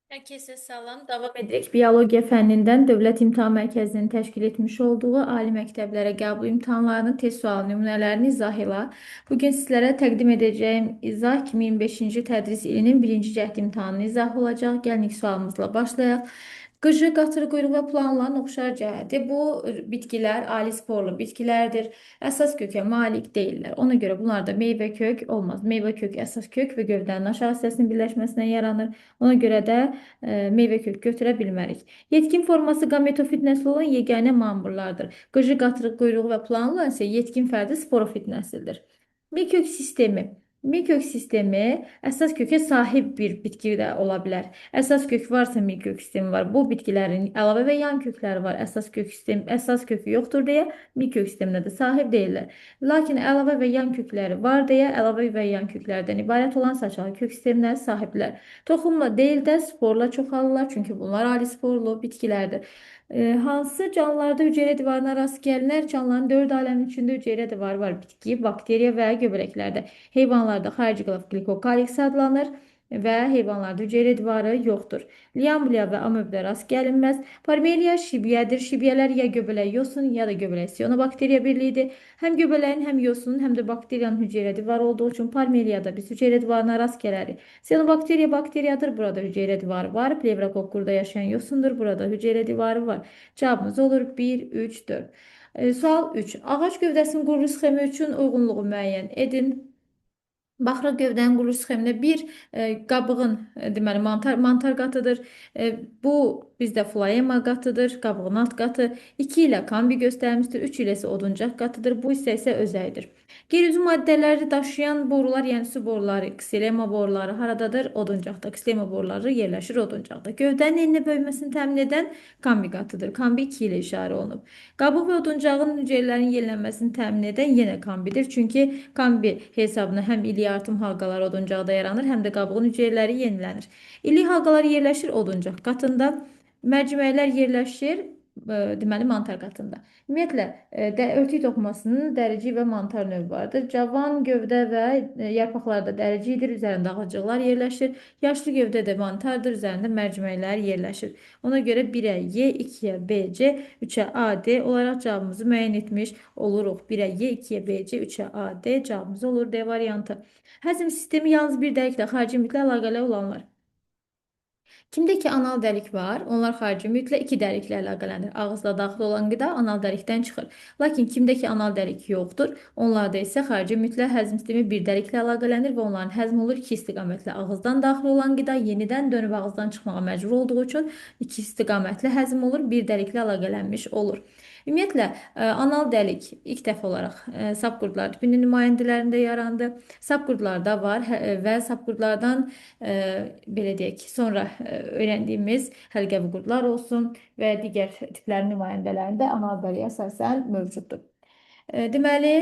Herkese salam. Davam edirik. Biologiya fənnindən Dövlət İmtahan Mərkəzinin təşkil etmiş olduğu ali məktəblərə qəbul imtahanlarının test sual nümunələrini izah elə. Bugün sizlərə təqdim edəcəyim izah 2025-ci tədris ilinin birinci cəhd imtahanının izahı olacaq. Gəlin ilk sualımızla başlayaq. Qıcı, qatır quyruq və planlanan oxşar cəhəti. Bu bitkilər ali sporlu bitkilərdir. Əsas kökə malik deyirlər. Ona görə bunlarda meyvə kök olmaz. Meyvə kök əsas kök və gövdənin aşağı hissəsinin birləşməsindən yaranır. Ona görə də meyvə kök götürə bilmərik. Yetkin forması gametofit nəsli olan yeganə mamurlardır. Qıcı, qatırıq, quyruğu və planlı isə yetkin fərdi sporofit nəsildir. Mikök sistemi. Mikök sistemi əsas kökə sahib bir bitki də ola bilər. Əsas kök varsa mikök sistemi var. Bu bitkilərin əlavə və yan kökləri var. Əsas kökü yoxdur deyə mikök sisteminə də sahib deyirlər. Lakin əlavə və yan kökləri var deyə əlavə və yan köklərdən ibarət olan saçalı kök sisteminə sahiblər. Toxumla deyil də sporla çoxalırlar, çünki bunlar ali sporlu bitkilərdir. Hansı canlılarda hüceyrə divarına rast gəlinər? Canlıların 4 aləmin içində hüceyrə divarı var. Bitki, bakteriya və göbələklərdə. Heyvanlarda xarici qılaf glikokalix adlanır və heyvanlarda hüceyrə divarı yoxdur. Liambliya və amöbdə rast gəlinməz. Parmeliya şibyədir. Şibyələr ya göbələk yosun, ya da göbələk siyanobakteriya birliyidir. Həm göbələyin, həm yosunun, həm də bakteriyanın hüceyrə divarı olduğu üçün parmeliyada biz hüceyrə divarına rast gələrik. Siyanobakteriya bakteriyadır. Burada hüceyrə divarı var. Plevrakokkurda yaşayan yosundur. Burada hüceyrə divarı var. Cavabımız olur 1, 3, 4. Sual 3. Ağac gövdəsinin quruluş sxemi üçün uyğunluğu müəyyən edin. Baxırıq gövdənin quruluş sxeminə bir qabığın deməli mantar qatıdır. Bu bizdə floema qatıdır, qabığın alt qatı. 2 ilə kombi göstərmişdir, 3 ilə isə oduncaq qatıdır. Bu isə özəyidir. Qeyri-üzv maddələri daşıyan borular, yəni su boruları, ksilema boruları haradadır? Oduncaqda. Ksilema boruları yerləşir oduncaqda. Gövdənin enli bölməsini təmin edən kombi qatıdır. Kombi 2 ilə işarə olunub. Qabıq və oduncağın hüceyrələrin yenilənməsini təmin edən yenə kombidir. Çünki kombi hesabına həm ili artım halqaları oduncaqda yaranır, həm də qabığın hüceyrələri yenilənir. İli halqaları yerləşir oduncaq qatında, mərciməklər yerləşir deməli mantar qatında. Ümumiyyətlə, örtük toxumasının dərici və mantar növü vardır. Cavan gövdə və yarpaqlarda dəricidir, üzərində ağacıqlar yerləşir. Yaşlı gövdə də mantardır, üzərində mərciməklər yerləşir. Ona görə 1-ə Y, 2-yə BC, 3-ə AD olaraq cavabımızı müəyyən etmiş oluruq. 1-ə Y, 2-yə BC, 3-ə AD cavabımız olur D variantı. Həzm sistemi yalnız bir dəliklə xarici mühitlə əlaqəli olanlar. Kimdəki anal dəlik var? Onlar xarici mühitlə 2 dəliklə əlaqələnir. Ağızla daxil olan qida anal dəlikdən çıxır. Lakin kimdəki anal dəlik yoxdur? Onlarda isə xarici mühitlə həzm sistemi bir dəliklə əlaqələnir və onların həzm olur 2 istiqamətlə. Ağızdan daxil olan qida yenidən dönüb ağızdan çıxmağa məcbur olduğu üçün 2 istiqamətlə həzm olur, bir dəliklə əlaqələnmiş olur. Ümumiyyətlə, anal dəlik ilk dəfə olaraq sapqurdlar tipinin nümayəndələrində yarandı. Sapqurdlarda var və sapqurdlardan belə deyək, sonra öyrəndiyimiz həlqəvi qurdlar olsun və digər tiplərin nümayəndələrində anal dəliyi əsasən mövcuddur. Deməli,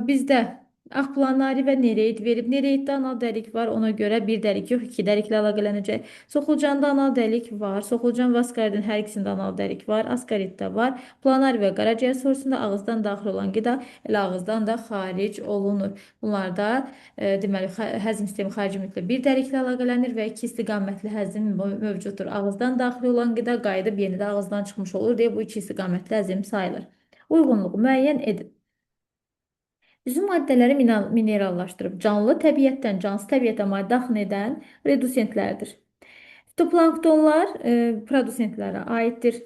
bizdə Axplanari və nereid verib. Nereiddə anal dəlik var, ona görə bir dəlik yox, 2 dəliklə əlaqələnəcək. Soxulcanda anal dəlik var. Soxulcan və askaridin hər ikisində anal dəlik var. Askariddə var. Planari və qaraciyər sorusunda ağızdan daxil olan qida elə ağızdan da xaric olunur. Bunlarda deməli həzm sistemi xarici mühitlə bir dəliklə əlaqələnir və 2 istiqamətli həzm mövcuddur. Ağızdan daxil olan qida qayıdıb yenidə ağızdan çıxmış olur deyə bu 2 istiqamətli həzm sayılır. Uyğunluğu müəyyən edin. Üzüm maddələri minerallaşdırıb canlı təbiətdən cansız təbiətə maddə daxil edən redusentlərdir. Fitoplanktonlar produsentlərə aiddir.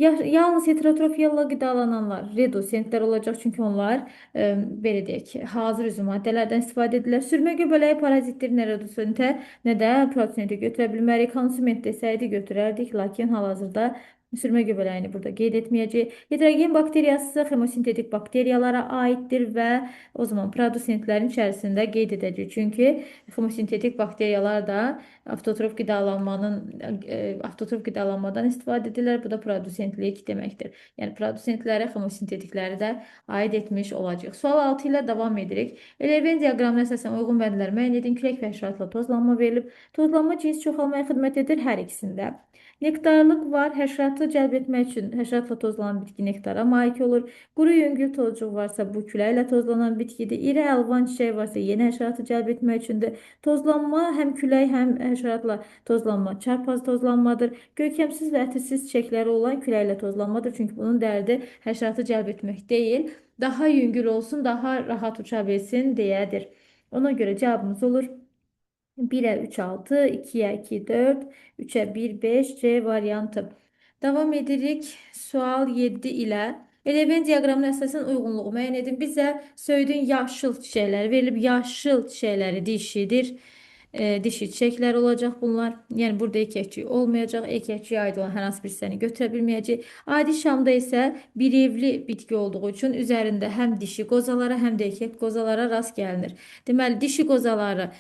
Yalnız heterotrofiyalla qidalananlar redusentlər olacaq, çünki onlar belə deyək, hazır üzüm maddələrdən istifadə edirlər. Sürmə göbələyi parazitdir, nə redusentə, nə də produsentə götürə bilmərik. Konsument desəydi götürərdik, lakin hal-hazırda sürmə göbələyini burada qeyd etməyəcəyik. Heterogen bakteriyası xemosintetik bakteriyalara aiddir və o zaman produsentlərin içərisində qeyd edəcəyik. Çünki xemosintetik bakteriyalar da avtotrof qidalanmadan istifadə edirlər. Bu da produsentlik deməkdir. Yəni produsentlərə xemosintetikləri də aid etmiş olacaq. Sual 6 ilə davam edirik. Eleven diaqramına əsasən uyğun bəndlər müəyyən edin. Külək və həşəratla tozlanma verilib. Tozlanma cins çoxalmaya xidmət edir hər ikisində. Nektarlıq var, həşəratın həşəratı cəlb etmək üçün həşəratla tozlanan bitki nektara malik olur. Quru yüngül tozcuq varsa bu küləklə tozlanan bitkidir. İri əlvan çiçək varsa yeni həşəratı cəlb etmək üçündür. Tozlanma həm külək, həm həşəratla tozlanma çarpaz tozlanmadır. Görkəmsiz və ətirsiz çiçəkləri olan küləklə tozlanmadır. Çünki bunun dərdi həşəratı cəlb etmək deyil, daha yüngül olsun, daha rahat uça bilsin deyedir. Ona göre cevabımız olur 1'e 3 6, 2'ye 2 4, 3'e 1 5 C variantı. Davam edirik. Sual 7 ile. Eleven diaqramına əsasən uyğunluğu müəyyən edin. Bizə söyüdün yaşıl çiçəkləri verilib. Yaşıl çiçəkləri dişidir. Dişi çiçəklər olacaq bunlar. Yəni burada erkəkçik olmayacaq. Erkəkçiyə aid olan hər hansı bir hissəni götürə bilməyəcək. Adi şamda isə bir evli bitki olduğu üçün üzərində həm dişi qozalara, həm də erkək qozalara rast gəlinir. Deməli, dişi qozaları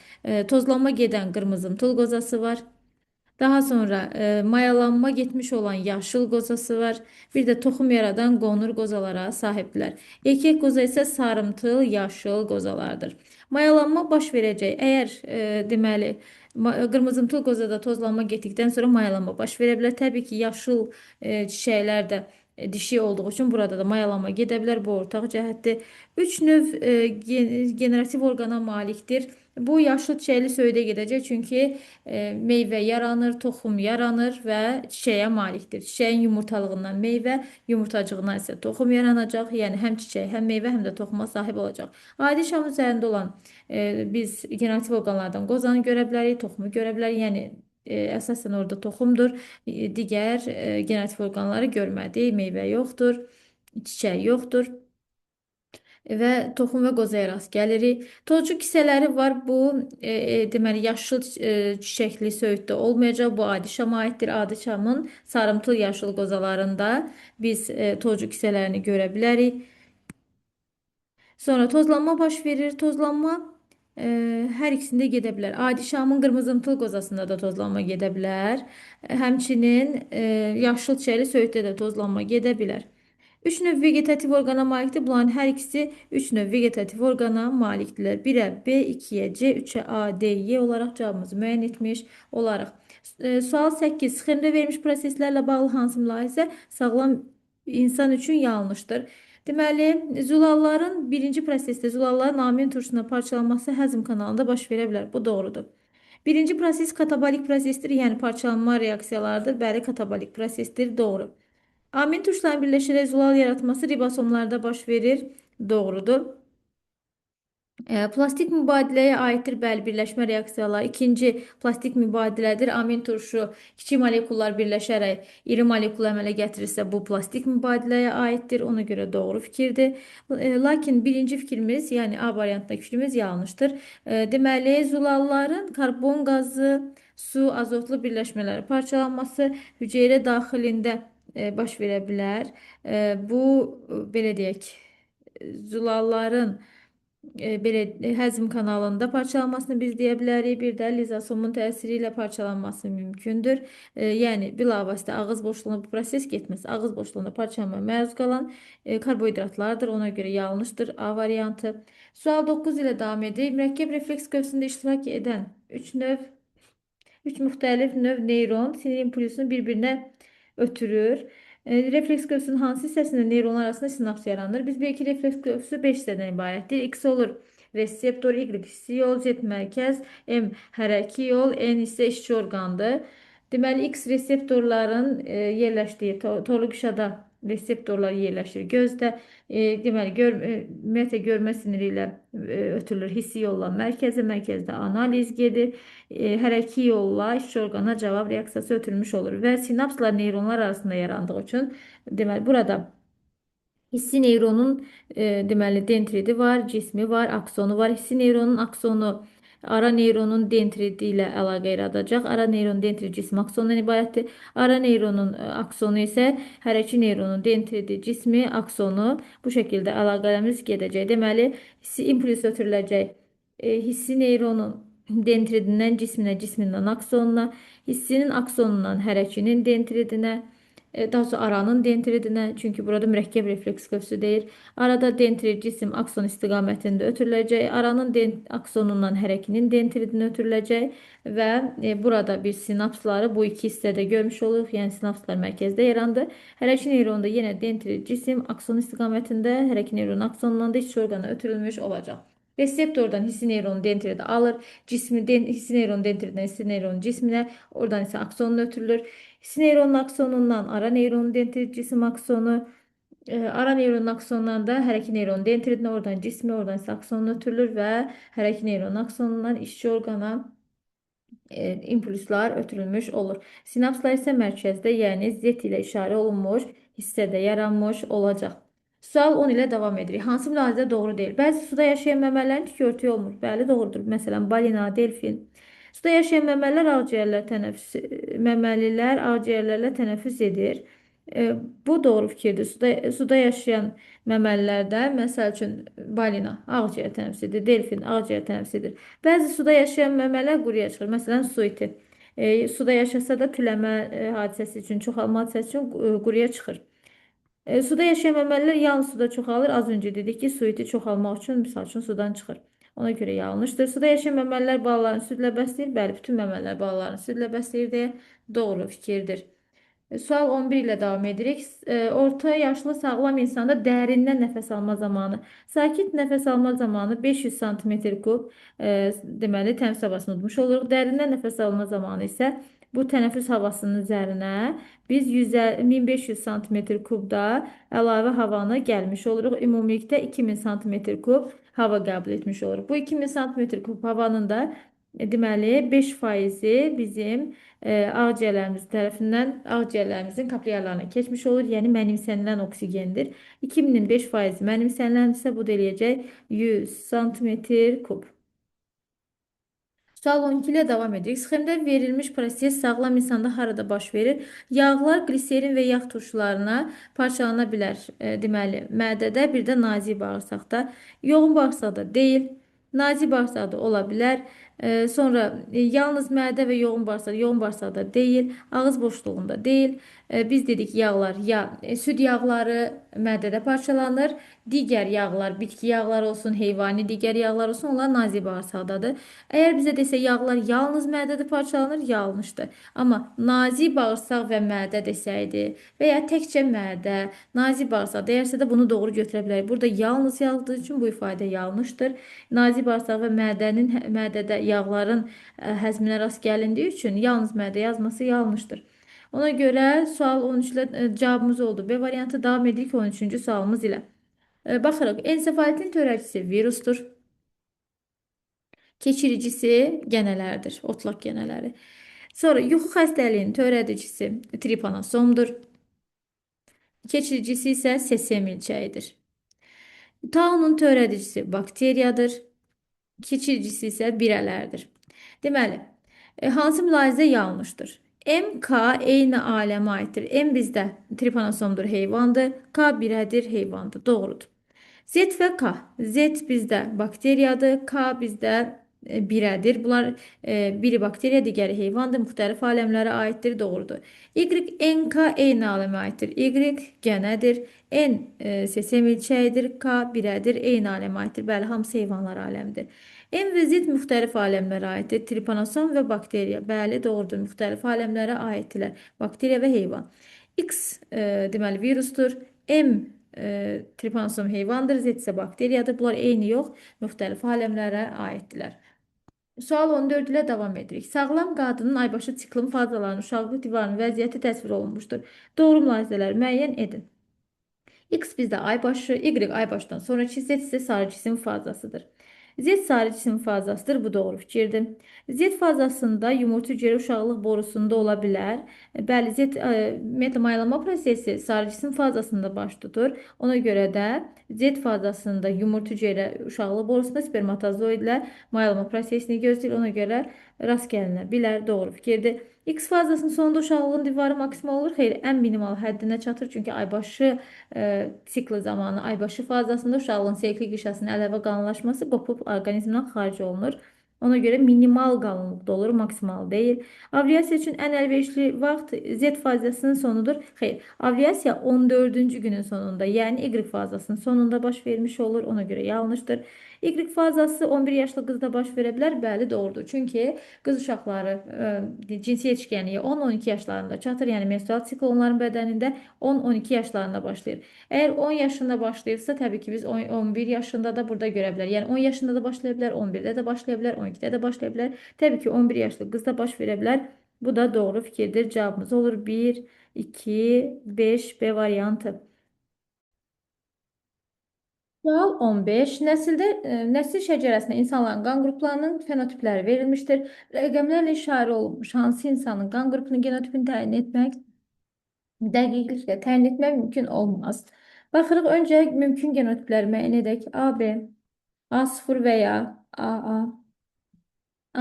tozlanma gedən qırmızımtıl qozası var. Daha sonra mayalanma getmiş olan yaşıl qozası var. Bir də toxum yaradan qonur qozalara sahibdirlər. Erkək qoza isə sarımtıl yaşıl qozalardır. Mayalanma baş verəcək. Əgər deməli qırmızımtıl qozada tozlanma getdikdən sonra mayalanma baş verə bilər. Təbii ki, yaşıl çiçəklər də dişi olduğu üçün burada da mayalanma gedə bilər. Bu ortaq cəhətdir. 3 növ generativ orqana malikdir. Bu yaşlı çiçəkli söyüdə gedəcək çünki meyvə yaranır, toxum yaranır və çiçəyə malikdir. Çiçəyin yumurtalığından meyvə, yumurtacığından isə toxum yaranacaq. Yəni həm çiçək, həm meyvə, həm də toxuma sahib olacaq. Adi şam üzərində olan biz generativ orqanlardan qozanı görə bilərik, toxumu görə bilərik. Yəni əsasən orada toxumdur. Digər generativ orqanları görmədik. Meyvə yoxdur, çiçək yoxdur və toxum və qozaya rast gəlirik. Tozcu kisələri var. Bu deməli yaşıl çiçəkli söyüddə olmayacaq. Bu adi şama aiddir. Adi şamın sarımtıl yaşıl qozalarında biz tozcu kisələrini görə bilərik. Sonra tozlanma baş verir. Tozlanma hər ikisində gedə bilər. Adi şamın qırmızımtıl qozasında da tozlanma gedə bilər. Həmçinin yaşıl çiçəkli söyüddə də tozlanma gedə bilər. 3 növ vegetativ orqana malikdir. Bunların hər ikisi 3 növ vegetativ orqana malikdirlər. 1'ə B, 2'yə C, 3'ə A, D, Y olaraq cavabımızı müəyyən etmiş olaraq. Sual 8. Sxemdə verilmiş proseslərlə bağlı hansı mülahizə sağlam insan üçün yanlışdır? Deməli, zulalların birinci prosesdə zulalların amin turşusuna parçalanması həzm kanalında baş verə bilər. Bu doğrudur. Birinci proses katabolik prosesdir, yəni parçalanma reaksiyalarıdır. Bəli, katabolik prosesdir, doğru. Amin turşuların birləşərək zulal yaratması ribosomlarda baş verir, doğrudur. Plastik mübadiləyə aiddir, bəli, birləşmə reaksiyaları. İkinci plastik mübadilədir. Amin turşu kiçik molekullar birləşərək iri molekul əmələ gətirirsə, bu plastik mübadiləyə aiddir. Ona görə doğru fikirdir. Lakin birinci fikrimiz, yəni A variantındakı fikrimiz yanlışdır. Deməli, zulalların karbon qazı, su, azotlu birləşmələri parçalanması hüceyrə daxilində baş verə bilər. Bu, belə deyək, zulalların belə həzm kanalında parçalanmasını biz deyə bilərik. Bir də lizosomun təsiri ilə parçalanması mümkündür. Yəni bilavasitə ağız boşluğuna bu proses getməz. Ağız boşluğunda parçalanmaya məruz qalan karbohidratlardır. Ona görə yanlışdır A variantı. Sual 9 ilə davam edir. Mürəkkəb refleks qövsündə iştirak edən 3 müxtəlif növ neyron sinir impulsunu bir-birinə ötürür. Refleks qövsünün hansı hissəsində neyronlar arasında sinaps yaranır? Biz bilək ki, refleks qövsü 5 hissədən ibarətdir. X olur reseptor, Y hissi yol, Z mərkəz, M hərəki yol, N isə işçi orqandır. Deməli, X reseptorların yerləşdiyi torlu qışada reseptorlar yerləşir gözdə. Deməli, ümumiyyətlə görmə siniri ilə ötürülür. Hissi yolla mərkəzdə analiz gedir. Hərəki yolla işçi orqana cavab reaksiyası ötürülmüş olur və sinapslar neyronlar arasında yarandığı üçün deməli burada hissi neyronun deməli dendridi var, cismi var, aksonu var. Hissi neyronun aksonu ara neyronun dendridi ilə əlaqə yaradacaq. Ara neyronun dendridi cismi aksondan ibarətdir. Ara neyronun aksonu isə hərəki neyronun dendridi cismi aksonu bu şəkildə əlaqələrimiz gedəcək. Deməli, hissi impuls ötürüləcək. Hissi neyronun dendridindən cisminə, cismindən aksonuna, hissinin aksonundan hərəkinin dendridinə, Daha sonra aranın dendridinə, çünki burada mürəkkəb refleks qövsü deyir. Arada dendrid cisim akson istiqamətində ötürüləcək. Aranın aksonundan hərəkinin dendridinə ötürüləcək və burada biz sinapsları bu iki hissədə görmüş oluruq. Yəni sinapslar mərkəzdə yarandı. Hərəki neyronda yenə dendrid cisim akson istiqamətində, hərəki neyron aksonundan da iç orqana ötürülmüş olacaq. Reseptordan hissi neyronu dendridi alır. Hissi neyronu dendridindən hissi neyronu cisminə, oradan isə aksonuna ötürülür. Hissi neyronun aksonundan ara neyronun dendrit cisim aksonu, ara neyronun aksonundan da hərəki neyronun dendridinə, oradan cismi, oradan isə aksonuna ötürülür və hərəki neyronun aksonundan işçi orqana impulslar ötürülmüş olur. Sinapslar isə mərkəzdə, yəni Z ilə işarə olunmuş hissədə yaranmış olacaq. Sual 10 ilə davam edirik. Hansı mülahizə doğru deyil? Bəzi suda yaşayan məmələrin tük örtüyü olmur. Bəli, doğrudur. Məsələn, balina, delfin. Suda yaşayan məməlilər ağciyərlərlə tənəffüs edir. Bu doğru fikirdir. Suda yaşayan məməlilərdə, məsəl üçün balina ağciyər tənəffüs edir, delfin ağciyər tənəffüs edir. Bəzi suda yaşayan məmələr quruya çıxır. Məsələn, su iti. Suda yaşasa da tüləmə hadisəsi üçün, çoxalma hadisəsi üçün quruya çıxır. Suda yaşayan məməlilər yalnız suda çoxalır. Az öncə dedik ki, su iti çoxalmaq üçün, misal üçün sudan çıxır. Ona görə yanlışdır. Suda yaşayan məməlilər balalarını südlə bəsləyir. Bəli, bütün məməlilər balalarını südlə bəsləyir deyə doğru fikirdir. Sual 11 ilə davam edirik. Orta yaşlı sağlam insanda dərindən nəfəs alma zamanı, sakit nəfəs alma zamanı 500 sm kub, deməli tənəffüs havasını udmuş oluruq. Dərindən nəfəs alma zamanı isə bu tənəffüs havasının üzərinə biz 1500 sm kubda əlavə havanı gəlmiş oluruq. Ümumilikdə 2000 sm kub hava qəbul etmiş oluruq. Bu 2000 sm kub havanın da deməli 5% bizim ağciyərlərimiz tərəfindən ağciyərlərimizin kapillyarlarına keçmiş olur. Yəni mənimsənilən oksigendir. 2000-in 5% mənimsəniləndirsə bu da eləyəcək 100 sm kub. Sual 12 ilə davam edirik. Sxemdə verilmiş proses sağlam insanda harada baş verir? Yağlar gliserin və yağ turşularına parçalana bilər. Deməli, mədədə, bir də nazik bağırsaqda. Yoğun bağırsaqda deyil. Nazik bağırsaqda ola bilər. Sonra yalnız mədə və yoğun bağırsaqda deyil. Ağız boşluğunda deyil. Biz dedik yağlar, süd yağları mədədə parçalanır. Digər yağlar, bitki yağları olsun, heyvani digər yağlar olsun, onlar nazik bağırsaqdadır. Əgər bizə desə yağlar yalnız mədədə parçalanır, yanlışdır. Amma nazik bağırsaq və mədə desəydi və ya təkcə mədə, nazik bağırsaq deyərsə də bunu doğru götürə bilərik. Burada yalnız yazdığı üçün bu ifadə yanlışdır. Nazik bağırsaq və mədədə yağların həzminə rast gəlindiyi üçün yalnız mədə yazması yanlışdır. Ona görə sual 13 ilə cavabımız oldu. B variantı. Davam edirik 13-cü sualımız ilə. Baxırıq, ensefalitin törədicisi virusdur. Keçiricisi gənələrdir, otlaq gənələri. Sonra yuxu xəstəliyinin törədicisi tripanosomdur. Keçiricisi isə sese milçəyidir. Taunun törədicisi bakteriyadır. Keçiricisi isə birələrdir. Deməli, hansı mülahizə yanlışdır? MK eyni aləmə aiddir. M bizdə tripanosomdur, heyvandır. K birədir, heyvandır. Doğrudur. Z və K. Z bizdə bakteriyadır. K bizdə birədir. Bunlar biri bakteriya, digəri heyvandır. Müxtəlif aləmlərə aiddir. Doğrudur. Y, NK eyni aləmə aiddir. Y gənədir. N sese milçəyidir. K birədir. Eyni aləmə aiddir. Bəli, hamısı heyvanlar aləmidir. M və Z müxtəlif aləmlərə aiddir. Tripanosom və bakteriya. Bəli, doğrudur. Müxtəlif aləmlərə aiddirlər. Bakteriya və heyvan. X deməli virusdur. M tripanosom heyvandır. Z isə bakteriyadır. Bunlar eyni yox, müxtəlif aləmlərə aiddirlər. Sual 14 ilə davam edirik. Sağlam qadının aybaşı siklin fazalarının uşaqlıq divarının vəziyyəti təsvir olunmuşdur. Doğru mülahizələri müəyyən edin. X bizdə aybaşı, Y aybaşdan sonraki, Z isə sarı cisim fazasıdır. Z sarı cisim fazasıdır. Bu doğru fikirdir. Z fazasında yumurta hüceyrə uşaqlıq borusunda ola bilər. Bəli, Z metamayalama prosesi sarı cisim fazasında baş tutur. Ona görə də Z fazasında yumurta hüceyrə uşaqlıq borusunda spermatozoidlər mayalama prosesini gözləyir. Ona görə rast gəlinə bilər. Doğru fikirdir. X fazasının sonunda uşaqlığın divarı maksimal olur. Xeyr, ən minimal həddinə çatır. Çünki aybaşı sikli zamanı aybaşı fazasında uşaqlığın selikli qişasının əlavə qalınlaşması qopub orqanizmdən xaric olunur. Ona göre minimal qalınlıqda olur, maksimal deyil. Aviasiya üçün ən əlverişli vaxt Z fazasının sonudur. Xeyr, aviasiya 14-cü günün sonunda, yəni Y fazasının sonunda baş vermiş olur. Ona görə yanlışdır. Y fazası 11 yaşlı qızda baş verə bilər. Bəli, doğrudur. Çünki qız uşaqları cinsi yetişkənliyə 10-12 yaşlarında çatır. Yəni menstrual sikl onların bədənində 10-12 yaşlarında başlayır. Eğer 10 yaşında başlayırsa tabii ki biz 11 yaşında da burada görebilir. Yani 10 yaşında da başlayabilir, 11'de de başlayabilir, 12'de de başlayabilir. Tabii ki 11 yaşlı kızda baş verebilir. Bu da doğru fikirdir. Cevabımız olur 1, 2, 5 B variantı. Sual 15. Nəsil şəcərəsində insanların qan qruplarının fenotipləri verilmiştir. Rəqəmlərlə işarə olunmuş hansı insanın qan qrupunu genotipini təyin etmək dəqiqliklə təyin etmək mümkün olmaz. Baxırıq, öncə mümkün genotipləri müəyyən edək. AB, A0 veya AA,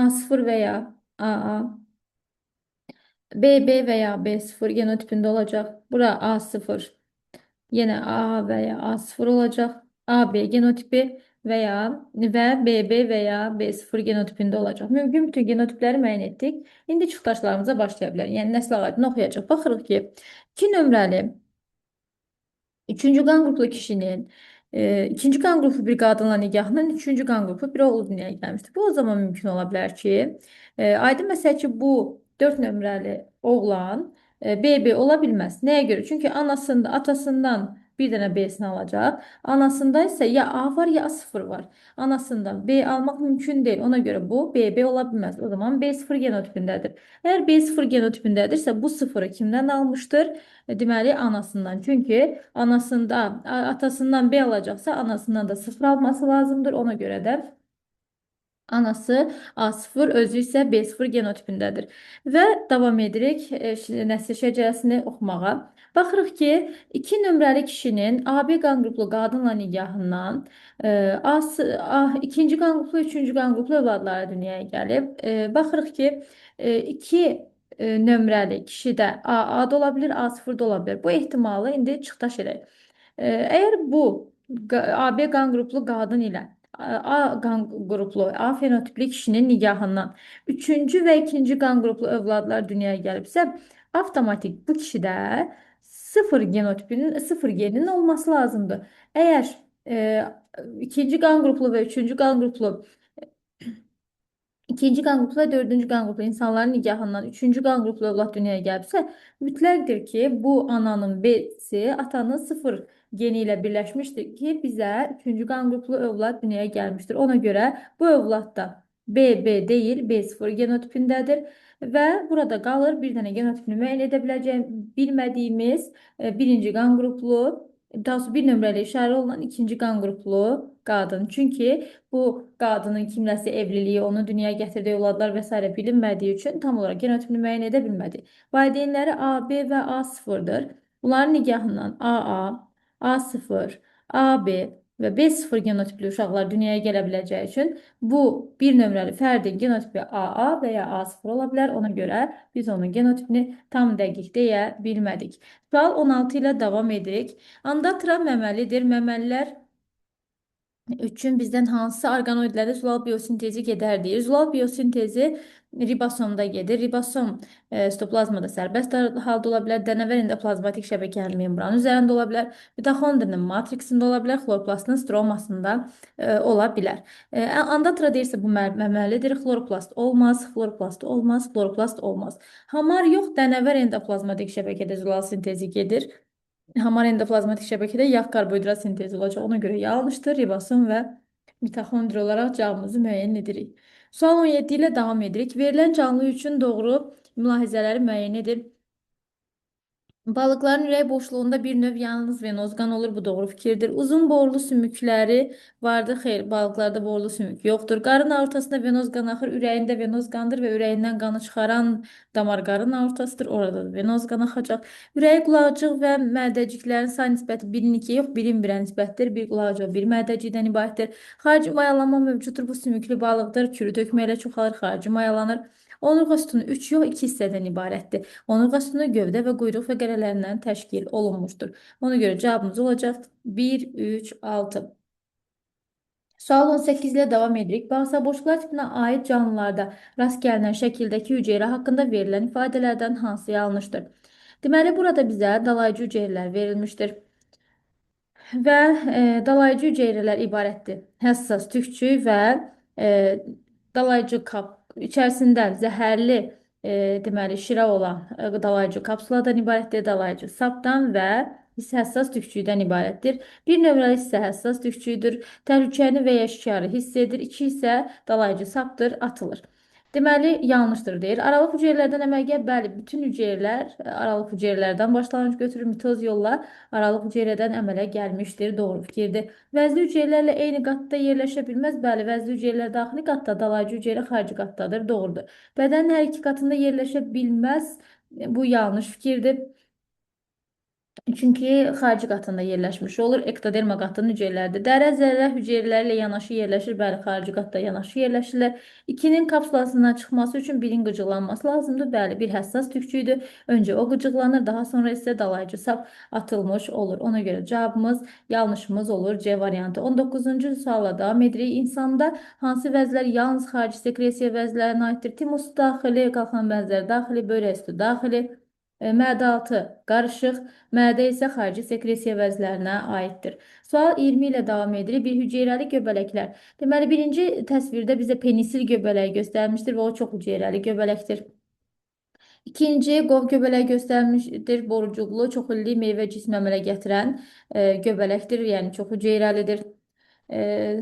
A0 veya AA, BB veya B0 genotipində olacaq. Bura A0, yine A veya A0 olacaq. AB genotipi və BB veya B0 genotipində olacaq. Mümkün bütün genotipləri müəyyən etdik. İndi çıxdaşlarımıza başlaya bilərik. Yəni nəsil ağacını oxuyacaq. Baxırıq ki, 2 nömrəli üçüncü qan qruplu kişinin ikinci qan qrupu bir qadınla nikahından üçüncü qan qrupu bir oğlu dünyaya gəlmişdir. Bu o zaman mümkün ola bilər ki, aydın məsələ ki, bu 4 nömrəli oğlan BB ola bilməz. Nəyə görə? Çünki atasından bir dənə B'sini alacaq. Anasında isə ya A var ya A0 var. Anasından B almaq mümkün deyil. Ona görə bu BB ola bilməz. O zaman B0 genotipindədir. Əgər B0 genotipindədirsə bu sıfırı kimdən almışdır? Deməli anasından. Çünki atasından B alacaqsa anasından da sıfır alması lazımdır. Ona görə də anası A0, özü isə B0 genotipindədir. Və davam edirik nəsil şəcərəsini oxumağa. Baxırıq ki, 2 nömrəli kişinin AB qan qruplu qadınla nikahından ikinci qan qruplu, üçüncü qan qruplu övladları dünyaya gəlib. Baxırıq ki, 2 nömrəli kişidə AA da ola bilər, A0 da ola bilər. Bu ehtimalı indi çıxdaş edək. Əgər bu AB qan qruplu qadın ilə A qan qruplu, A fenotipli kişinin nikahından üçüncü və ikinci qan qruplu övladlar dünyaya gəlibsə, avtomatik bu kişidə sıfır geninin olması lazımdır. Eğer ikinci qan qruplu və üçüncü qan qruplu İkinci qan qrupu və dördüncü qan qrupu insanların nikahından üçüncü qan qruplu övlad dünyaya gəlibsə, mütləqdir ki, bu ananın B'si atanın sıfır geni ilə birləşmişdir ki, bizə üçüncü qan qruplu övlad dünyaya gəlmişdir. Ona görə bu övladda BB deyil, B0 genotipindədir və burada qalır bir dənə genotipini müəyyən edə biləcəyim, bilmədiyimiz birinci qan qruplu, daha sonra bir nömrəli işarə olunan ikinci qan qruplu qadın. Çünki bu qadının kimləsi evliliyi, onu dünyaya gətirdiyi övladlar və s. bilinmədiyi üçün tam olaraq genotipini müəyyən edə bilmədi. Valideynləri AB və A0'dır. Bunların nikahından AA, A0, AB və B0 genotipli uşaqlar dünyaya gələ biləcəyi üçün bu bir nömrəli fərdin genotipi AA və ya A0 ola bilər. Ona görə biz onun genotipini tam dəqiq deyə bilmədik. Sual 16 ilə davam edirik. Andatra məməlidir. Məməlilər üçün bizdən hansı orqanoidlərdə zülal biosintezi gedər deyir. Zülal biosintezi ribosomda gedir. Ribosom sitoplazmada sərbəst halda ola bilər. Dənəvər endoplazmatik şəbəkənin membranı üzərində ola bilər. Mitoxondrinin matriksində ola bilər. Xloroplastın stromasında ola bilər. Andatra deyirsə bu məməlidir. Xloroplast olmaz, xloroplast olmaz, xloroplast olmaz. Hamar yox, dənəvər endoplazmatik şəbəkədə zülal sintezi gedir. Hamar endoplazmatik şəbəkədə yağ karbohidrat sintezi olacaq. Ona görə yanlışdır. Ribosom və mitoxondri olaraq cavabımızı müəyyən edirik. Sual 17 ilə davam edirik. Verilən canlı üçün doğru mülahizələri müəyyən edin. Balıkların ürək boşluğunda bir növ yalnız venozqan olur. Bu doğru fikirdir. Uzun borlu sümükləri vardır. Xeyr, balıklarda borlu sümük yoxdur. Qarın aortasında venozqan axır. Ürəyində venozqandır və ürəyindən qanı çıxaran damar qarın aortasıdır. Orada da venozqan axacaq. Ürəyi, qulağcıq və mədəciklərin say nisbəti 1-in 2-yə yox, 1-in 1-ə nisbətdir. Bir qulağcıq, bir mədəcikdən ibarətdir. Xarici mayalanma mövcuddur. Bu sümüklü balıqdır. Kürü tökməklə çoxalır, xarici mayalanır. Onurğa sütunu 3 yox, 2 hissədən ibarətdir. Onurğa sütunu gövdə və quyruq fəqərələrindən təşkil olunmuşdur. Ona görə cavabımız olacaq 1, 3, 6. Sual 18 ilə davam edirik. Bağırsak boşluqlar tipinə aid canlılarda rast gəlinən şəkildəki hüceyrə haqqında verilən ifadələrdən hansı yanlışdır? Deməli, burada bizə dalayıcı hüceyrələr verilmişdir. Və dalayıcı hüceyrələr ibarətdir. Həssas tükçü və e, dalayıcı kap içərisində zəhərli deməli şirə olan dalayıcı kapsuladan ibarətdir. Dalayıcı sapdan və həssas tükçüdən ibarətdir. Bir nömrəli hissə həssas tükçüdür. Təhlükəni və ya şikarı hiss edir. İki isə dalayıcı sapdır, atılır. Deməli, yanlışdır deyir. Aralıq hüceyrələrdən əmələ bəli, bütün hüceyrələr aralıq hüceyrələrdən başlanğıc götürür. Mitoz yolla aralıq hüceyrədən əmələ gəlmişdir. Doğru fikirdir. Vəzli hüceyrələrlə eyni qatda yerləşə bilməz. Bəli, vəzli hüceyrələr daxili qatda, dalayıcı hüceyrə xarici qatdadır. Doğrudur. Bədənin hər iki qatında yerləşə bilməz. Bu yanlış fikirdir. Çünki xarici qatında yerləşmiş olur. Ektoderma qatının hüceyrələrdir. Dərə zərrə hüceyrələri ilə yanaşı yerləşir. Bəli, xarici qatda yanaşı yerləşirlər. 2-nin kapsulasından çıxması üçün 1-in qıcıqlanması lazımdır. Bəli, bir həssas tükçüydür. Öncə o qıcıqlanır, daha sonra isə dalayıcı sap atılmış olur. Ona görə cavabımız yanlışımız olur. C variantı. 19-cu suala davam edirik. İnsanda hansı vəzlər yalnız xarici sekresiya vəzlərinə aiddir? Timus daxili, qalxan vəzlər daxili, böyrək üstü daxili. Mədə altı qarışıq, mədə isə xarici sekresiya vəzlərinə aiddir. Sual 20 ilə davam edirik. Bir hüceyrəli göbələklər. Deməli, birinci təsvirdə bizə penisil göbələyi göstərmişdir və o çox hüceyrəli göbələkdir. İkinci qov göbələyi göstərmişdir. Borucuqlu, çox illik meyvə cismi əmələ gətirən göbələkdir, yəni çox hüceyrəlidir.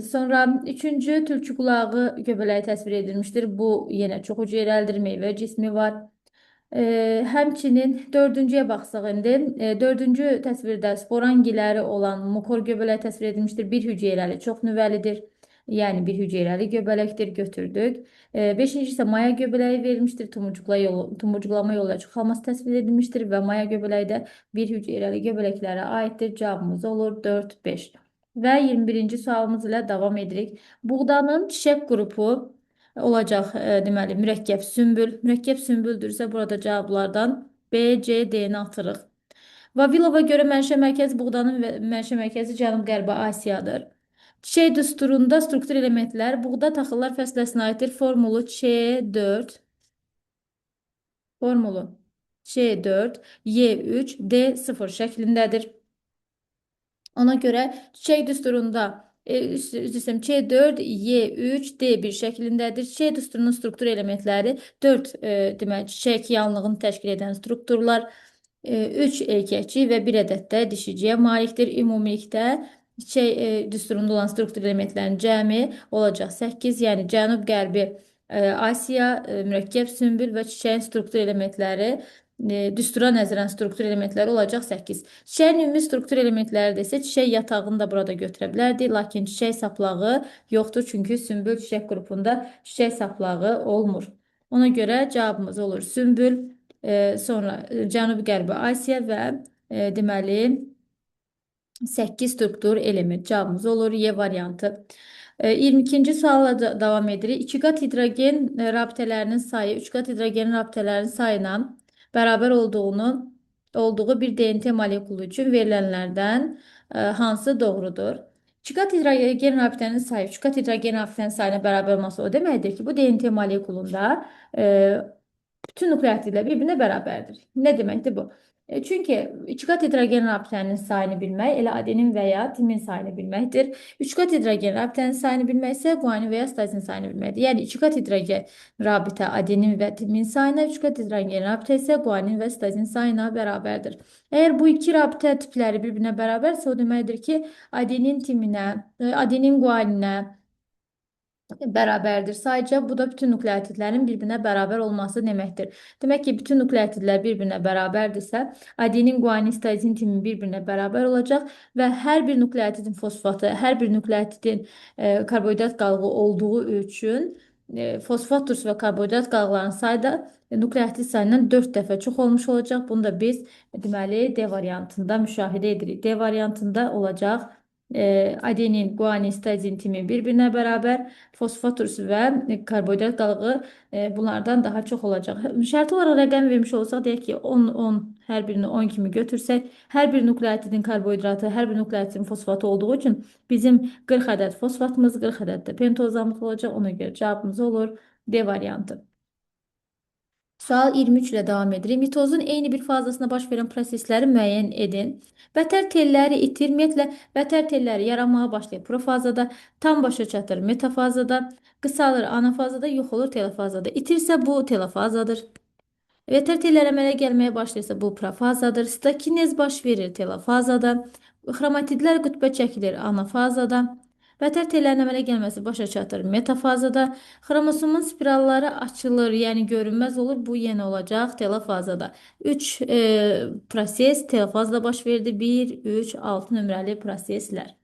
Sonra üçüncü tülkü qulağı göbələyi təsvir edilmişdir. Bu yenə çox hüceyrəlidir, meyvə cismi var. Həmçinin dördüncüyə baxsaq indi, dördüncü təsvirdə sporangiləri olan mukor göbələyi təsvir edilmişdir. Bir hüceyrəli, çox nüvəlidir. Yəni bir hüceyrəli göbələkdir, götürdük. Beşinci isə maya göbələyi verilmişdir. Tumurcuqlama yolu ilə çoxalması təsvir edilmişdir və maya göbələyi də bir hüceyrəli göbələklərə aiddir. Cavabımız olur 4, 5. Və 21-ci sualımız ilə davam edirik. Buğdanın çiçək qrupu olacaq deməli mürəkkəb sümbül. Mürəkkəb sümbüldürsə burada cavablardan B, C, D-ni atırıq. Vavilova görə mənşə mərkəzi buğdanın mənşə mərkəzi Cənub-Qərbi Asiyadır. Çiçək düsturunda struktur elementlər buğda taxıllar fəsləsinə aiddir. Formulu C4 formulu C4, Y3, D0 şəklindədir. Ona görə çiçək düsturunda C4, Y3, D1 şəklindədir. Çiçək düsturunun struktur elementləri 4 demək çiçək yanlığını təşkil edən strukturlar, 3 erkəkçi və 1 ədəd də dişiciyə malikdir. Ümumilikdə çiçək düsturunda olan struktur elementlərin cəmi olacaq 8, yəni Cənub-Qərbi Asiya, mürəkkəb sümbül və çiçəyin struktur elementləri düstura nəzərən struktur elementləri olacaq 8. Çiçəyin ümumi struktur elementləri də isə çiçək yatağını da burada götürə bilərdi, lakin çiçək saplağı yoxdur, çünki sümbül çiçək qrupunda çiçək saplağı olmur. Ona görə cavabımız olur sümbül, sonra Cənubi-Qərbi Asiya və deməli 8 struktur element. Cavabımız olur Y variantı. 22-ci sualla davam edirik. 2 qat hidrogen rabitələrinin sayı 3 qat hidrogen rabitələrinin sayına bərabər olduğu bir DNT molekulu üçün verilənlərdən hansı doğrudur? 2 qat hidrogen rabitənin sayı 3 qat hidrogen rabitənin sayına bərabər olması o deməkdir ki, bu DNT molekulunda bütün nukleotidlər bir-birinə bərabərdir. Nə deməkdir bu? Çünki 2 qat hidrogen rabitənin sayını bilmək elə adenin və ya timin sayını bilməkdir. 3 qat hidrogen rabitənin sayını bilmək isə guanin və ya sitozin sayını bilməkdir. Yəni 2 qat hidrogen rabitə adenin və timin sayına, 3 qat hidrogen rabitə isə guanin və sitozin sayına bərabərdir. Əgər bu iki rabitə tipləri bir-birinə bərabərsə, o deməkdir ki, adenin timinə, adenin guaninə bərabərdir. Sayca bu da bütün nukleotidlərin bir-birinə bərabər olması deməkdir. Demək ki, bütün nukleotidlər bir-birinə bərabərdirsə, adenin, guanin, sitozin timi bir-birinə bərabər olacaq və hər bir nukleotidin fosfatı, hər bir nukleotidin karbohidrat qalığı olduğu üçün fosfat turşu və karbohidrat qalıqlarının sayı da nukleotid sayından 4 dəfə çox olmuş olacaq. Bunu da biz deməli D variantında müşahidə edirik. D variantında olacaq adenin, guanin, sitozin, timin bir-birinə bərabər, fosfatur və karbohidrat qalığı bunlardan daha çox olacaq. Şərti olaraq rəqəm vermiş olsaq, deyək ki, 10, 10, hər birini 10 kimi götürsək, hər bir nukleotidin karbohidratı, hər bir nukleotidin fosfatı olduğu üçün bizim 40 ədəd fosfatımız, 40 ədəd də pentozamız olacaq. Ona görə cavabımız olur D variantı. Sual 23 ilə davam edirik. Mitozun eyni bir fazasında baş verən prosesləri müəyyən edin. Bətər telləri itir, ümumiyyətlə bətər telləri yaranmağa başlayır profazada, tam başa çatır metafazada, qısalır anafazada, yox olur telofazada. İtirsə bu telofazadır. Veter tellər əmələ gəlməyə başlayırsa bu profazadır. Stakinez baş verir telofazada. Xromatidlər qütbə çəkilir anafazada. Vətər tellərin əmələ gəlməsi başa çatır metafazada. Xromosomun spiralları açılır, yəni görünməz olur. Bu yenə olacaq telofazada. 3 proses telofazada baş verdi. 1, 3, 6 nömrəli proseslər.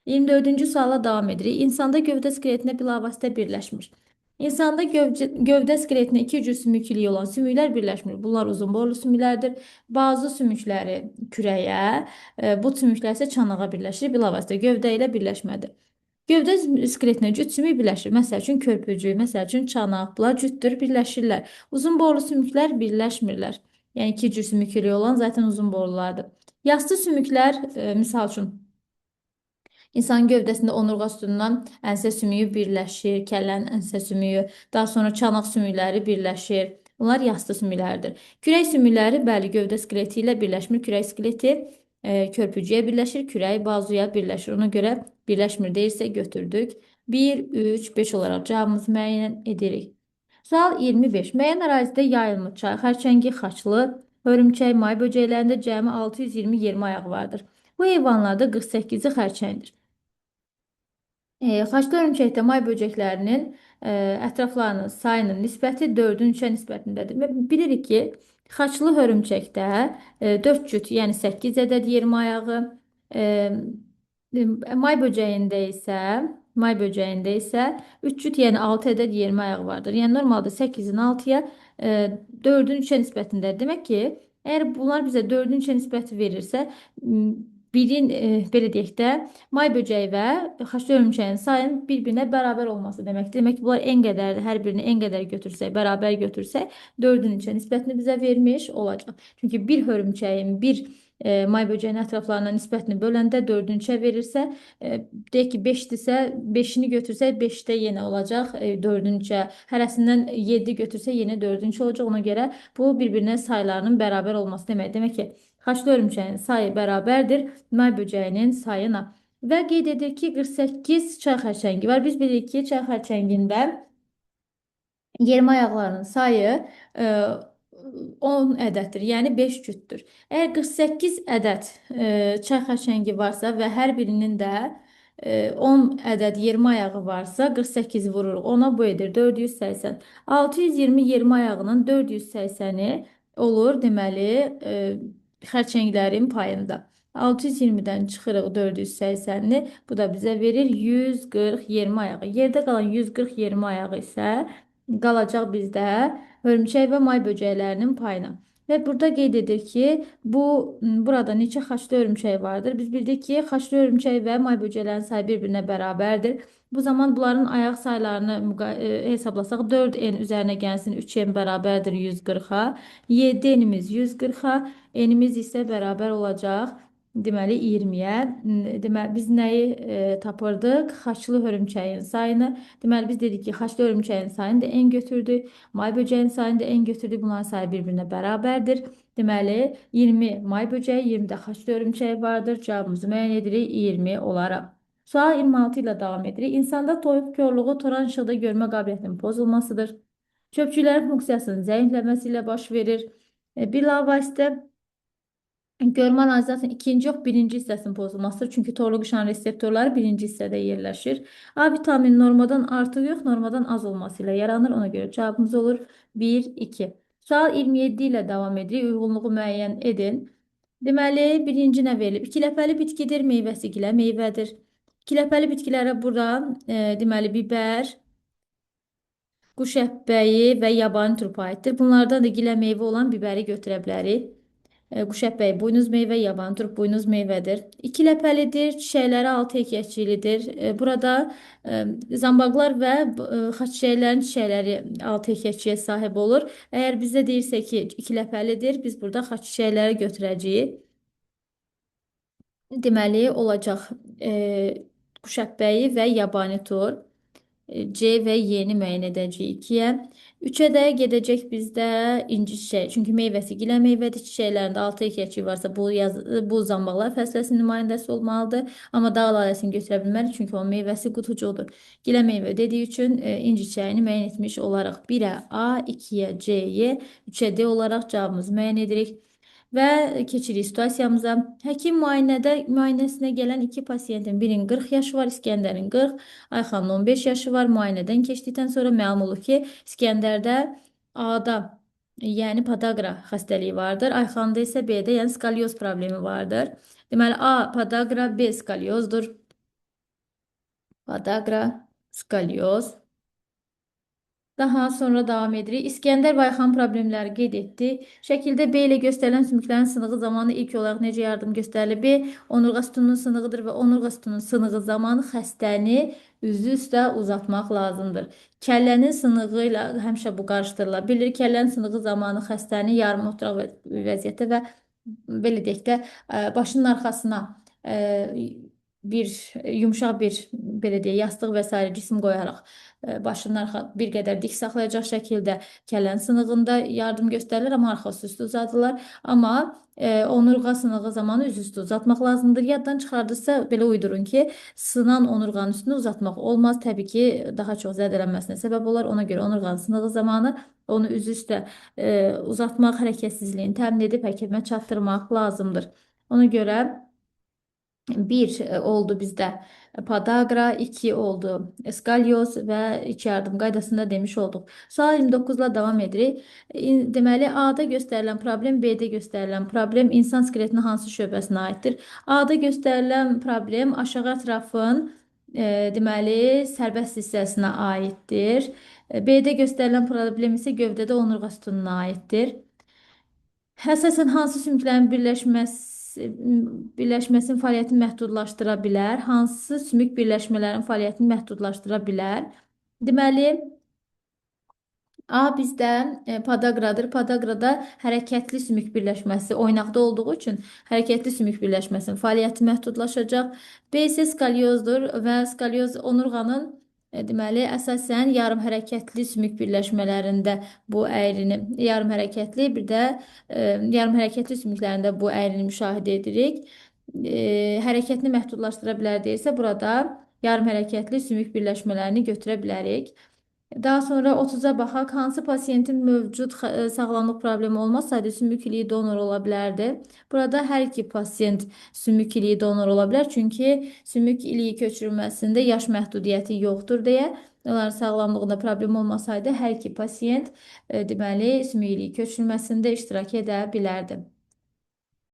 24-cü suala davam edirik. İnsanda gövdə skeletinə bilavasitə birləşmir. İnsanda gövdə skeletinə iki cür sümüklü olan sümüklər birləşmir. Bunlar uzun boylu sümüklərdir. Bazı sümükləri kürəyə, bu sümüklər isə çanağa birləşir. Bilavasitə gövdə ilə birləşmədir. Gövdə skeletinə cüt sümük birləşir. Məsəl üçün körpücük, məsəl üçün çanaq, bunlar cütdür, birləşirlər. Uzun boylu sümüklər birləşmirlər. Yəni iki cür sümüklü olan zaten uzun boylulardır. Yastı sümüklər, misal üçün İnsanın gövdəsində onurğa sütunundan ənsə sümüyü birləşir, kəllənin ənsə sümüyü, daha sonra çanaq sümükləri birləşir. Bunlar yastı sümüklərdir. Kürək sümükləri, bəli, gövdə skeleti ilə birləşmir. Kürək skeleti körpücüyə birləşir, kürək bazuya birləşir. Ona görə birləşmir deyilsə götürdük. 1, 3, 5 olaraq cavabımızı müəyyən edirik. Sual 25. Müəyyən ərazidə yayılmış çay, xərçəngi, xaçlı, hörümçək, may böcəklərində cəmi 620 yermi ayaq vardır. Bu heyvanlarda 48-i xərçəngdir. Xaçlı hörümçəkdə may böcəklərinin ətraflarının sayının nisbəti 4-ün 3-ə nisbətindədir. Və bilirik ki, xaçlı hörümçəkdə 4 cüt, yəni 8 ədəd yermə ayağı, may böcəyində isə 3 cüt, yəni 6 ədəd yermə ayağı vardır. Yəni normalda 8-in 6-ya 4-ün 3-ə nisbətindədir. Demək ki, əgər bunlar bizə 4-ün 3-ə nisbəti verirsə, birin, belə deyək də, may böcəyi və xaçlı hörümçəyin sayının bir-birinə bərabər olması deməkdir. Demək ki, bunlar en qədərdir. Hər birini en qədər götürsək, bərabər götürsək, 4-ün 3-ə nisbətini bizə vermiş olacaq. Çünki bir hörümçəyin, bir may böcəyinin ətraflarına nisbətini böləndə 4-ün 3-ə verirsə, deyək ki, 5-dirsə, 5-ini götürsək, 5-də yenə olacaq 4-ün 3-ə. Hərəsindən 7 götürsək, yenə 4-ün 3-ə olacaq. Ona görə bu bir-birinə saylarının bərabər olması demək. Demək ki, xaçlı hörümçəyin sayı bərabərdir may böcəyinin sayına. Və qeyd edir ki, 48 çay xərçəngi var. Biz bilirik ki, çay xərçəngində yermə ayaqlarının sayı 10 ədəddir, yəni 5 cütdür. Əgər 48 ədəd çay xərçəngi varsa və hər birinin də 10 ədəd yermə ayağı varsa, 48 vururuq. Ona bu edir 480. 620 yermə ayağının 480-i olur, deməli, xərçənglərin payında. 620-dən çıxırıq 480-ni, bu da bizə verir 140 yermə ayağı. Yerdə qalan 140 yermə ayağı isə qalacaq bizdə hörümçək və may böcəklərinin payına. Və burada qeyd edir ki, burada neçə xaçlı hörümçək vardır? Biz bildik ki, xaçlı hörümçək və may böcəklərinin sayı bir-birinə bərabərdir. Bu zaman bunların ayaq saylarını hesablasaq, 4n üzərinə gəlsin, 3n bərabərdir 140-a. 7n'imiz 140-a, n'imiz isə bərabər olacaq deməli 20-yə. Deməli biz nəyi tapırdıq? Xaçlı hörümçəyin sayını. Deməli biz dedik ki, xaçlı hörümçəyin sayını da n götürdük. May böcəyin sayını da n götürdük. Bunların sayı bir-birinə bərabərdir. Deməli 20 may böcəyi, 20 də xaçlı hörümçəyi vardır. Cavabımızı müəyyən edirik 20 olaraq. Sual 26 ilə davam edirik. İnsanda toyuq körlüğü toran işıqda görmə qabiliyyətinin pozulmasıdır. Çöpçülərin funksiyasının zəifləməsi ilə baş verir. Bilavasitə görmə analizasının ikinci yox, birinci hissəsinin pozulmasıdır. Çünki torluq işan reseptorları birinci hissədə yerləşir. A vitamini normadan artıq yox, normadan az olması ilə yaranır. Ona görə cavabımız olur 1, 2. Sual 27 ilə davam edirik. Uyğunluğu müəyyən edin. Deməli, birinci nə verilib? İkiləpəli bitkidir, meyvəsi gilə meyvədir. İkiləpəli bitkilərə buradan, deməli, bibər, quş əpbəyi və yabani turpa aiddir. Bunlardan da gilə meyvə olan bibəri götürə bilərik. Quşəbpəyi buynuz meyvə, yaban turp buynuz meyvədir. İki ləpəlidir, çiçəkləri altı ekyəkçilidir. Burada zambaqlar və xaçiçəklərin çiçəkləri altı ekyəkçiyə sahib olur. Əgər bizdə deyirsə ki, iki ləpəlidir, biz burada xaçiçəkləri götürəcəyik. Deməli olacaq Quşəbpəyi və yabani tur. C və Y-ni müəyyən edəcəyik 2-yə. 3-ə də gedəcək bizdə inci çiçəyi. Çünki meyvəsi gilə meyvədir. Çiçəklərində 6 ekyəkçi varsa bu zambaqlar fəsiləsinin nümayəndəsi olmalıdır. Amma dağ laləsini götürə bilmərik, çünki onun meyvəsi qutucuqdur. Gilə meyvə dediyi üçün inci çiçəyini müəyyən etmiş olaraq 1-ə A, 2-yə C, Y, 3-ə D olaraq cavabımızı müəyyən edirik. Və keçirik situasiyamıza. Həkim müayinəsinə gələn iki pasiyentin birinin 40 yaşı var, İskəndərin 40, Ayxanın 15 yaşı var. Müayinədən keçdikdən sonra məlum olur ki, İskəndərdə A-da, yəni podaqa xəstəliyi vardır. Ayxanda isə B-də, yəni skalyoz problemi vardır. Deməli, A podaqa, B skalyozdur. Podaqa, skalyoz. Daha sonra davam edirik. İskəndər və Ayxan problemləri qeyd etdi. Şəkildə B ilə göstərilən sümüklərin sınığı zamanı ilk olaraq necə yardım göstərilir? B onurğa sütununun sınığıdır və onurğa sütununun sınığı zamanı xəstəni üzü üstə uzatmaq lazımdır. Kəllənin sınığı ilə həmişə bu qarışdırılır. Bilir, kəllənin sınığı zamanı xəstəni yarım oturaq vəziyyətdə və belə deyək də başının arxasına yumşaq bir belə deyək, yastıq və s. cisim qoyaraq başını bir qədər dik saxlayacaq şəkildə kəllənin sınığında yardım göstərilir, amma arxası üstü uzadılır. Amma onurğa sınığı zamanı üz üstü uzatmaq lazımdır. Yaddan çıxardırsa belə uydurun ki, sınan onurğanın üstünü uzatmaq olmaz. Təbii ki, daha çox zədələnməsinə səbəb olar. Ona görə onurğanın sınığı zamanı onu üz üstə uzatmaq, hərəkətsizliyini təmin edib həkimə çatdırmaq lazımdır. Ona görə 1 oldu bizdə podaqa, 2 oldu skalyoz və 2 yardım qaydasında demiş olduq. Sual 29-la davam edirik. Deməli, A-da göstərilən problem, B-də göstərilən problem insan skeletinin hansı şöbəsinə aiddir? A-da göstərilən problem aşağı ətrafın deməli, sərbəst hissəsinə aiddir. B-də göstərilən problem isə gövdədə onurğa sütununa aiddir. Əsasən hansı sümüklərin birləşməsinin fəaliyyətini məhdudlaşdıra bilər? Hansı sümük birləşmələrin fəaliyyətini məhdudlaşdıra bilər? Deməli, A bizdə podaqradır. Podaqrada hərəkətli sümük birləşməsi oynaqda olduğu üçün hərəkətli sümük birləşməsinin fəaliyyəti məhdudlaşacaq. B isə skalyozdur və skalyoz onurğanın deməli, əsasən yarım hərəkətli sümük birləşmələrində bu əyrini, yarım hərəkətli, bir də yarım hərəkətli sümüklərində bu əyrini müşahidə edirik. Hərəkətini məhdudlaşdıra bilər deyirsə, burada yarım hərəkətli sümük birləşmələrini götürə bilərik. Daha sonra 30-a baxaq. Hansı pasiyentin mövcud sağlamlıq problemi olmasaydı sümük iliyi donor ola bilərdi? Burada hər iki pasiyent sümük iliyi donor ola bilər. Çünki sümük iliyi köçürülməsində yaş məhdudiyyəti yoxdur deyə. Onların sağlamlığında problem olmasaydı hər iki pasiyent deməli sümük iliyi köçürülməsində iştirak edə bilərdi.